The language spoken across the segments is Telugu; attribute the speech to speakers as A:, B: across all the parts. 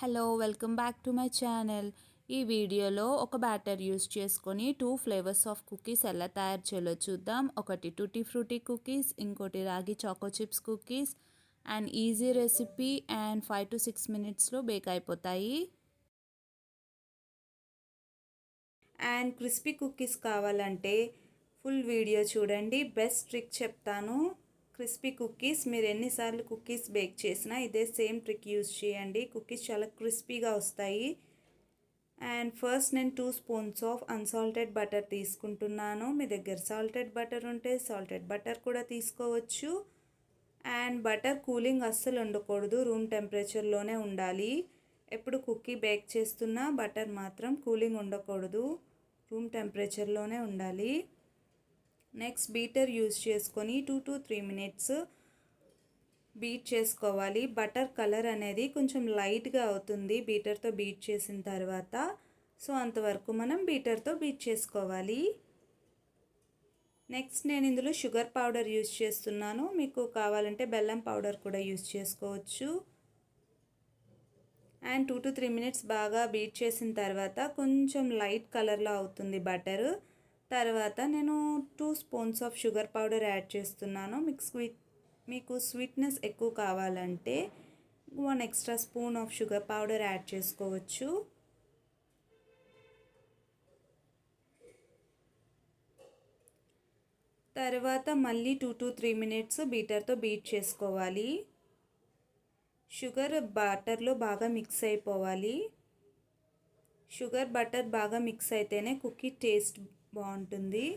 A: Hello welcome back to my channel. ఈ వీడియోలో ఒక బ్యాటర్ యూస్ చేసుకొని 2 ఫ్లేవర్స్ ఆఫ్ కుకీస్ ఎలా తయారు చేయాలో చూద్దాం. ఒకటి టూటీ ఫ్రూటీ కుకీస్, ఇంకోటి ragi choco chips cookies. And easy recipe and 5 to 6 మినిట్స్లో బేక్ అయిపోతాయి. అండ్ క్రిస్పీ కుకీస్ కావాలంటే ఫుల్ వీడియో చూడండి. బెస్ట్ ట్రిక్ చెప్తాను. క్రిస్పీ కుకీస్ మీరు ఎన్నిసార్లు కుకీస్ బేక్ చేసినా ఇదే సేమ్ ట్రిక్ యూజ్ చేయండి. కుకీస్ చాలా క్రిస్పీగా వస్తాయి. అండ్ ఫస్ట్ నేను 2 స్పూన్స్ ఆఫ్ అన్సాల్టెడ్ బటర్ తీసుకుంటున్నాను. మీ దగ్గర సాల్టెడ్ బటర్ ఉంటే సాల్టెడ్ బటర్ కూడా తీసుకోవచ్చు. అండ్ బటర్ కూలింగ్ అస్సలు ఉండకూడదు, రూమ్ టెంపరేచర్లోనే ఉండాలి. ఎప్పుడు కుకీ బేక్ చేస్తున్నా బటర్ మాత్రం కూలింగ్ ఉండకూడదు, రూమ్ టెంపరేచర్లోనే ఉండాలి. నెక్స్ట్ బీటర్ యూజ్ చేసుకొని 2 to 3 మినిట్స్ బీట్ చేసుకోవాలి. బటర్ కలర్ అనేది కొంచెం లైట్గా అవుతుంది బీటర్తో బీట్ చేసిన తర్వాత. సో అంతవరకు మనం బీటర్తో బీట్ చేసుకోవాలి. నెక్స్ట్ నేను ఇందులో షుగర్ పౌడర్ యూజ్ చేస్తున్నాను. మీకు కావాలంటే బెల్లం పౌడర్ కూడా యూజ్ చేసుకోవచ్చు. అండ్ 2 to 3 మినిట్స్ బాగా బీట్ చేసిన తర్వాత కొంచెం లైట్ కలర్లో అవుతుంది బటర్. తర్వాత నేను 2 spoons of sugar powder add చేస్తున్నాను. మీకు స్వీట్నెస్ ఎక్కువ కావాలంటే 1 extra spoon of sugar powder add చేసుకోవచ్చు. తర్వాత మళ్ళీ 2 to 3 మినిట్స్ బీటర్తో బీట్ చేసుకోవాలి. షుగర్ బటర్లో బాగా మిక్స్ అయిపోవాలి. షుగర్ బటర్ బాగా మిక్స్ అయితేనే కుకీ టేస్ట్ బాగుంటుంది.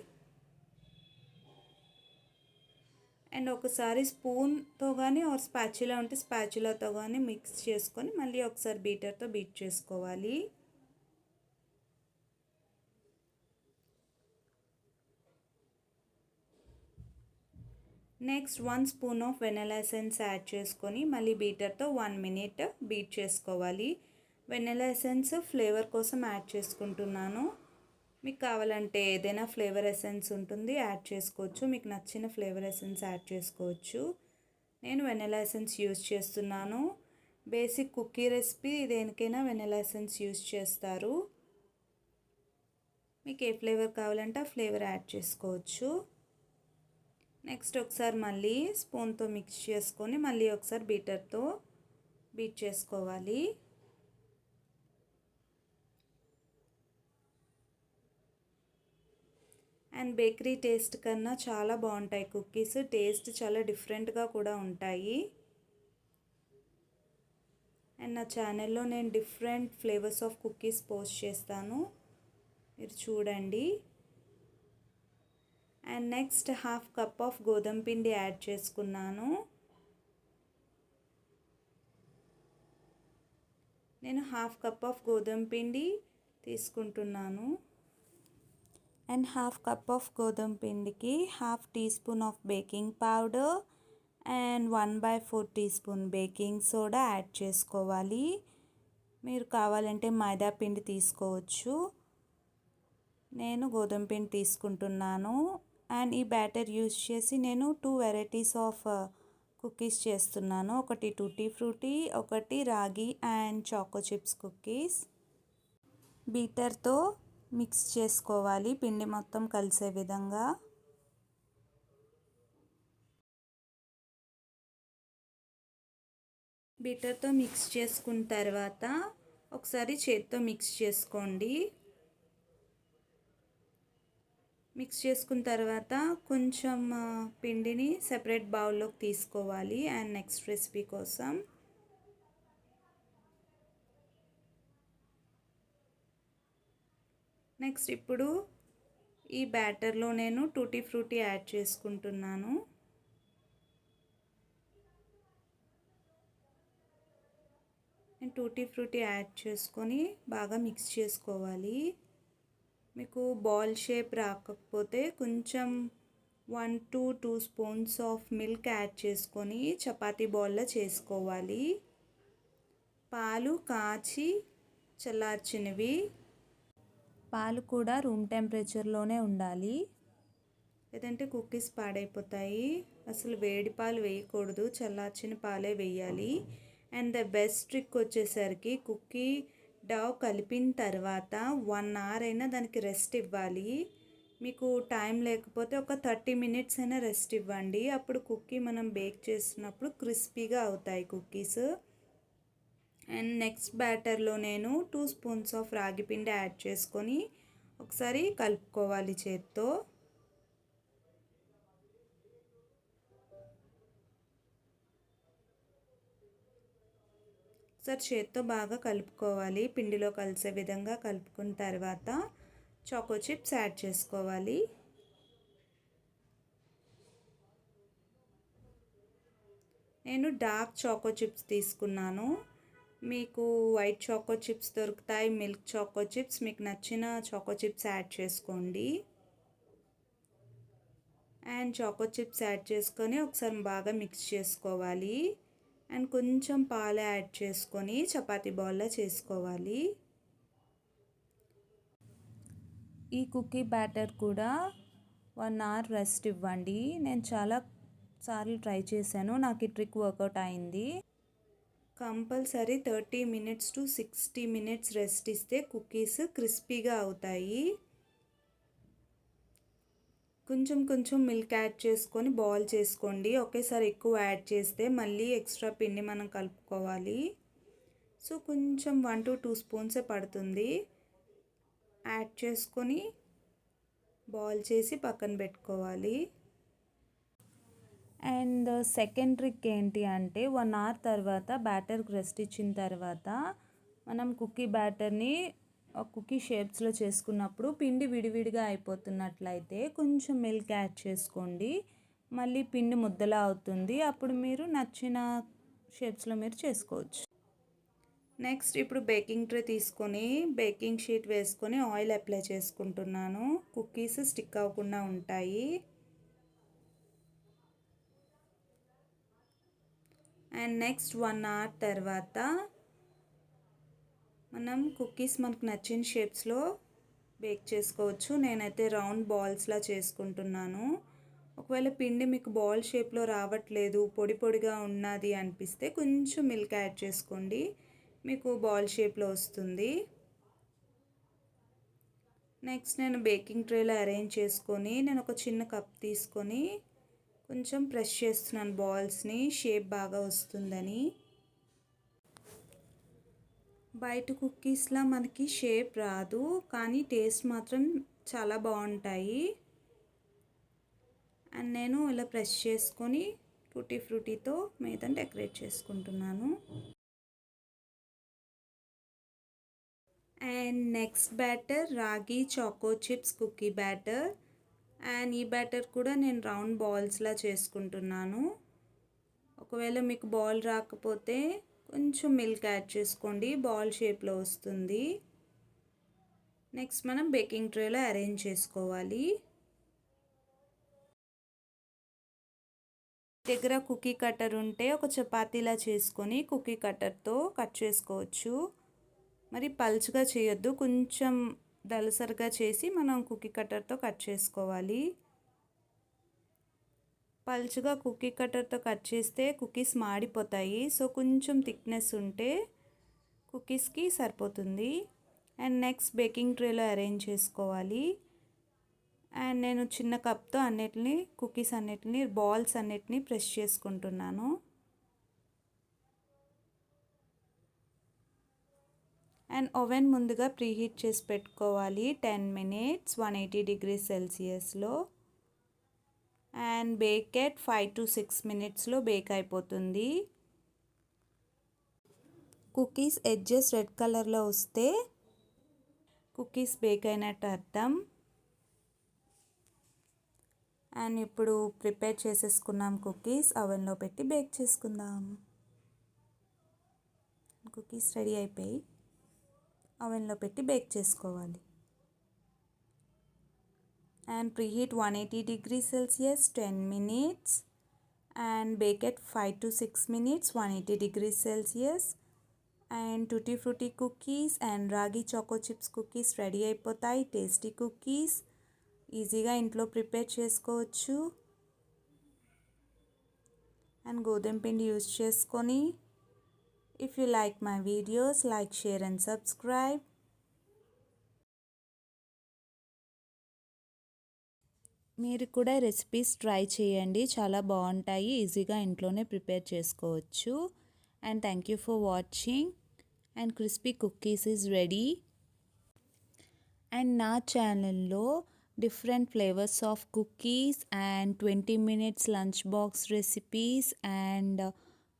A: అండ్ ఒకసారి స్పూన్తో కానీ ఆర్ స్పాచులా ఉంటే స్పాచులాతో కానీ మిక్స్ చేసుకొని మళ్ళీ ఒకసారి బీటర్తో బీట్ చేసుకోవాలి. Next 1 spoon of vanilla essence add చేసుకొని మళ్ళీ బీటర్తో 1 మినిట్ బీట్ చేసుకోవాలి. వెనిలా ఎసెన్స్ ఫ్లేవర్ కోసం యాడ్ చేసుకుంటున్నాను. మీకు కావాలంటే ఏదైనా ఫ్లేవర్ ఎసెన్స్ ఉంటుంది, యాడ్ చేసుకోవచ్చు. మీకు నచ్చిన ఫ్లేవర్ ఎసెన్స్ యాడ్ చేసుకోవచ్చు. నేను వెనిలా ఎసెన్స్ యూజ్ చేస్తున్నాను. బేసిక్ కుకీ రెసిపీ దేనికైనా వెనిలా ఎసెన్స్ యూజ్ చేస్తారు. మీకు ఏ ఫ్లేవర్ కావాలంటే ఆ ఫ్లేవర్ యాడ్ చేసుకోవచ్చు. నెక్స్ట్ ఒకసారి మళ్ళీ స్పూన్తో మిక్స్ చేసుకొని మళ్ళీ ఒకసారి బీటర్తో బీట్ చేసుకోవాలి. అండ్ బేకరీ టేస్ట్ కన్నా చాలా బాగుంటాయి కుకీస్. టేస్ట్ చాలా డిఫరెంట్గా కూడా ఉంటాయి. అండ్ నా ఛానల్లో నేను different flavours of cookies post చేస్తాను, మీరు చూడండి. And next half cup of గోధుమ పిండి యాడ్ చేసుకున్నాను. నేను హాఫ్ కప్ ఆఫ్ గోధుమ పిండి తీసుకుంటున్నాను. అండ్ హాఫ్ కప్ ఆఫ్ గోధుమ పిండికి half teaspoon of baking powder and 1/4 teaspoon baking soda add చేసుకోవాలి. మీరు కావాలంటే మైదా పిండి తీసుకోవచ్చు. నేను గోధుమ పిండి తీసుకుంటున్నాను. అండ్ ఈ బ్యాటర్ యూజ్ చేసి నేను 2 వెరైటీస్ ఆఫ్ కుకీస్ చేస్తున్నాను. ఒకటి టూటీ ఫ్రూటీ, ఒకటి రాగి అండ్ చాకో చిప్స్ కుకీస్. బీటర్తో మిక్స్ చేసుకోవాలి పిండి మొత్తం కలిసే విధంగా. బీటర్తో మిక్స్ చేసుకున్న తర్వాత ఒకసారి చేత్తో మిక్స్ చేసుకోండి. మిక్స్ చేసుకున్న తర్వాత కొంచెం పిండిని సెపరేట్ బౌల్లోకి తీసుకోవాలి. అండ్ నెక్స్ట్ రెసిపీ కోసం నెక్స్ట్ ఇప్పుడు ఈ బ్యాటర్లో నేను టూటీ ఫ్రూటీ యాడ్ చేసుకుంటున్నాను. నేను టూటీ ఫ్రూటీ యాడ్ చేసుకొని బాగా మిక్స్ చేసుకోవాలి. మీకు బాల్ షేప్ రాకపోతే కొంచెం 1 to 2 spoons of milk add చేసుకొని చపాతీ బాల్లా చేసుకోవాలి. పాలు కాచి చల్లార్చినవి. పాలు కూడా రూమ్ టెంపరేచర్లోనే ఉండాలి, లేదంటే కుకీస్ పాడైపోతాయి. అసలు వేడి పాలు వేయకూడదు, చల్లార్చిన పాలే వేయాలి. అండ్ ద బెస్ట్ ట్రిక్ వచ్చేసరికి కుక్కీ డౌ కలిపిన తర్వాత 1 అవర్ అయినా దానికి రెస్ట్ ఇవ్వాలి. మీకు టైం లేకపోతే ఒక 30 మినిట్స్ అయినా రెస్ట్ ఇవ్వండి. అప్పుడు కుక్కీ మనం బేక్ చేసినప్పుడు క్రిస్పీగా అవుతాయి కుక్కీస్. అండ్ నెక్స్ట్ బ్యాటర్లో నేను 2 స్పూన్స్ ఆఫ్ రాగి పిండి యాడ్ చేసుకొని ఒకసారి కలుపుకోవాలి చేత్తో. ఒకసారి చేత్తో బాగా కలుపుకోవాలి. పిండిలో కలిసే విధంగా కలుపుకున్న తర్వాత చాకో చిప్స్ యాడ్ చేసుకోవాలి. నేను డార్క్ చాకో చిప్స్ తీసుకున్నాను. మీకు వైట్ చాకో చిప్స్ దొరుకుతాయి, మిల్క్ చాకో చిప్స్, మీకు నచ్చిన చాకో చిప్స్ యాడ్ చేసుకోండి. అండ్ చాకో చిప్స్ యాడ్ చేసుకొని ఒకసారి బాగా మిక్స్ చేసుకోవాలి. అండ్ కొంచెం పాలు యాడ్ చేసుకొని చపాతీ బాల్లా చేసుకోవాలి. ఈ కుక్కీ బ్యాటర్ కూడా 1 అవర్ రెస్ట్ ఇవ్వండి. నేను చాలా సార్లు ట్రై చేశాను, నాకు ఈ ట్రిక్ వర్కౌట్ అయింది. Compulsory 30 minutes to 60 minutes rest ఇస్తే కుక్కీస్ క్రిస్పీగా అవుతాయి. కొంచెం కొంచెం మిల్క్ యాడ్ చేసుకొని బాల్ చేసుకోండి. ఒకేసారి ఎక్కువ యాడ్ చేస్తే మళ్ళీ ఎక్స్ట్రా పిండి మనం కలుపుకోవాలి. సో కొంచెం 1 to 2 స్పూన్సే పడుతుంది. యాడ్ చేసుకొని బాల్ చేసి పక్కన పెట్టుకోవాలి. అండ్ సెకండ్ ట్రిక్ ఏంటి అంటే 1 అవర్ తర్వాత బ్యాటర్కి రెస్ట్ ఇచ్చిన తర్వాత మనం కుక్కీ బ్యాటర్ని కుక్కీ షేప్స్లో చేసుకున్నప్పుడు పిండి విడివిడిగా అయిపోతున్నట్లయితే కొంచెం మిల్క్ యాడ్ చేసుకోండి. మళ్ళీ పిండి ముద్దలా అవుతుంది. అప్పుడు మీరు నచ్చిన షేప్స్లో మీరు చేసుకోవచ్చు. నెక్స్ట్ ఇప్పుడు బేకింగ్ ట్రే తీసుకొని బేకింగ్ షీట్ వేసుకొని ఆయిల్ అప్లై చేసుకుంటున్నాను. కుక్కీస్ స్టిక్ అవ్వకుండా ఉంటాయి. అండ్ నెక్స్ట్ 1 అవర్ తర్వాత మనం కుక్కీస్ మనకు నచ్చిన షేప్స్లో బేక్ చేసుకోవచ్చు. నేనైతే రౌండ్ బాల్స్లా చేసుకుంటున్నాను. ఒకవేళ పిండి మీకు బాల్ షేప్లో రావట్లేదు, పొడి పొడిగా ఉన్నది అనిపిస్తే కొంచెం మిల్క్ యాడ్ చేసుకోండి, మీకు బాల్ షేప్లో వస్తుంది. నెక్స్ట్ నేను బేకింగ్ ట్రేలో అరేంజ్ చేసుకొని నేను ఒక చిన్న కప్ తీసుకొని కొంచెం ప్రెస్ చేస్తున్నాను బాల్స్ని, షేప్ బాగా వస్తుందని. బయట కుక్కీస్లా మనకి షేప్ రాదు, కానీ టేస్ట్ మాత్రం చాలా బాగుంటాయి. అండ్ నేను ఇలా ప్రెస్ చేసుకొని టూటీ ఫ్రూటీతో మీద డెకరేట్ చేసుకుంటున్నాను. And next batter ragi choco chips cookie batter. And ఈ బ్యాటర్ కూడా నేను రౌండ్ బాల్స్లా చేసుకుంటున్నాను. ఒకవేళ మీకు బాల్ రాకపోతే కొంచెం మిల్క్ యాడ్ చేసుకోండి, బాల్ షేప్లో వస్తుంది. నెక్స్ట్ మనం బేకింగ్ ట్రేలో అరేంజ్ చేసుకోవాలి. దగ్గర కుక్కీ కట్టర్ ఉంటే ఒక చపాతీలా చేసుకొని కుక్కీ కట్టర్తో కట్ చేసుకోవచ్చు. మరి పల్చగా చేయొద్దు, కొంచెం దలసరిగా చేసి మనం కుక్కీ కట్టర్తో కట్ చేసుకోవాలి. పల్చగా కుక్కీ కట్టర్తో కట్ చేస్తే కుక్కీస్ మాడిపోతాయి. సో కొంచెం థిక్నెస్ ఉంటే కుక్కీస్కి సరిపోతుంది. అండ్ నెక్స్ట్ బేకింగ్ ట్రేలో అరేంజ్ చేసుకోవాలి. అండ్ నేను చిన్న కప్తో అన్నిటిని కుక్కీస్ అన్నిటిని బాల్స్ అన్నిటిని ప్రెస్ చేసుకుంటున్నాను. అండ్ ఓవెన్ ముందుగా ప్రీహీట్ చేసి పెట్టుకోవాలి 10 మినిట్స్ 180 డిగ్రీస్ సెల్సియస్లో. అండ్ బేక్ ఎట్ 5 to 6 మినిట్స్లో బేక్ అయిపోతుంది. కుక్కీస్ ఎడ్జెస్ రెడ్ కలర్లో వస్తే కుక్కీస్ బేక్ అయినట్టు అర్థం. అండ్ ఇప్పుడు ప్రిపేర్ చేసేసుకున్నాం కుక్కీస్, అవెన్లో పెట్టి బేక్ చేసుకుందాం. కుక్కీస్ రెడీ అయిపోయి అవెన్లో పెట్టి బేక్ చేసుకోవాలి. And preheat 180 degrees Celsius 10 minutes and bake at 5 to 6 minutes 180 degrees Celsius. And tutti frutti cookies and ragi choco chips cookies ready అయిపోతాయి. టేస్టీ కుక్కీస్ ఈజీగా ఇంట్లో ప్రిపేర్ చేసుకోవచ్చు. అండ్ గోధుమ పిండి యూజ్ చేసుకొని If you like my videos, like, share and subscribe. మీరు కూడా రెసిపీస్ ట్రై చేయండి, చాలా బాగుంటాయి, ఈజీగా ఇంట్లోనే ప్రిపేర్ చేసుకోవచ్చు. And thank you for watching. And crispy cookies is ready. And నా ఛానల్లో different flavours of cookies and 20 minutes lunch box recipes and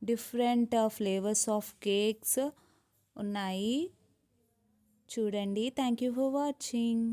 A: different flavours of cakes ఉన్నాయి, చూడండి. Thank you for watching.